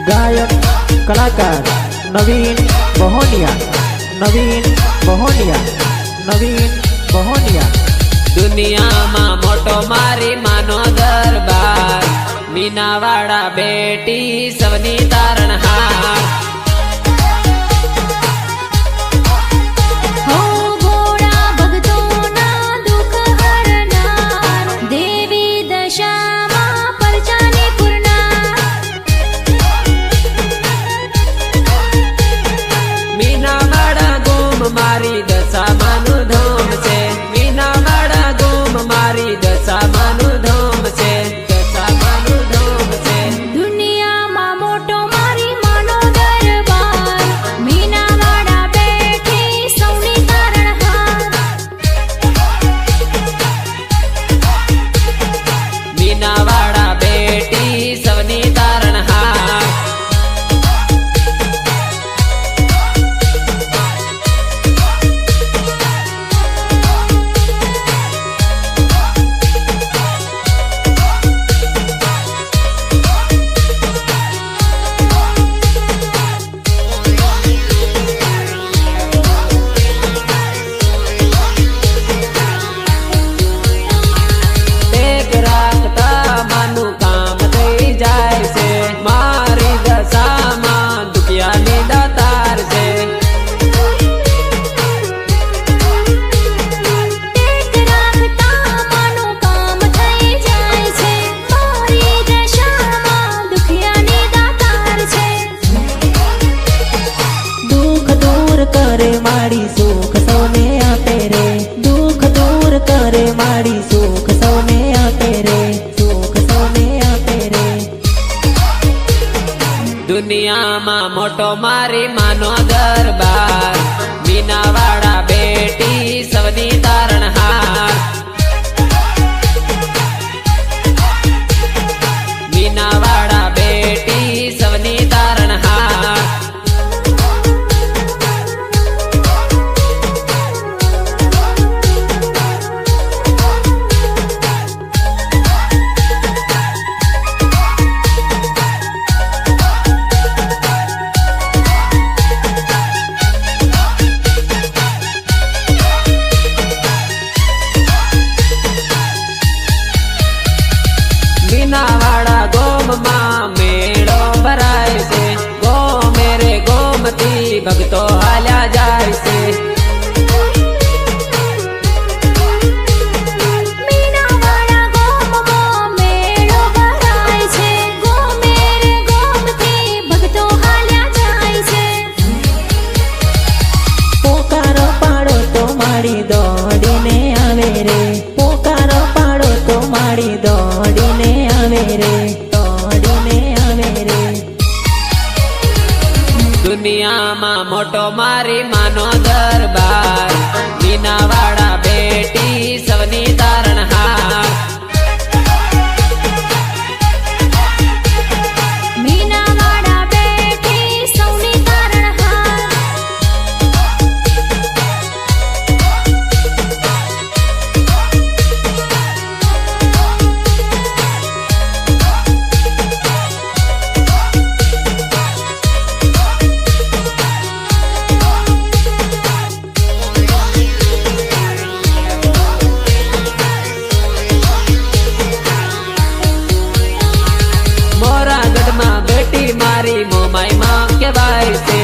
गायक कलाकार नवीन बहोनिया, नवीन बहोनिया, नवीन बहोनिया। दुनिया में मोटो मारी मानो दरबार, मीनावाड़ा बेटी सबनी तारणहार। मारी दशा मानु धोम से, मीनावाड़ा गोम मारी दशा मानु धोम से, दशा मानु धोम से। दुनिया मा मोटो मारी मानो दरबार, मीनावाड़ा बेटी सौनी तारणहार। मीनावाड़ा बेटी सवनी तारणहार। करे माड़ी सुख सौने आपे रे, दुख दूर करे माड़ी सुख सौने आपे रे, सुख सौने आपे रे। दुनिया में मोटो मारी मानो दरबार, मीनावाड़ा बेटी सवनी तारणहार। मीनावाड़ा बेटी सवनी तारणहार। मीनावाड़ा गोम मां मेड़ो भराय से, गो मेरे गोमती भगतो हाल्या जाय से। मीनावाड़ा गोम मां मेड़ो भराय से, गो मेरे गोमती भगतो हाल्या जाय से। पोकारो पाड़ो तो माड़ी दौड़ीने आवे रे, पोकारो पाड़ो तो माड़ी दौड़ीने आवे रे, दौड़ीने आवे रे। दुनिया में मोटो मारी मानो दरबार, मीनावाड़ा बेटी सवनी तारणहार। मीनावाड़ा बेटी सौनी तारणहार। मोरागढ़ में बेटी मारी मोमाई मां के भाई से,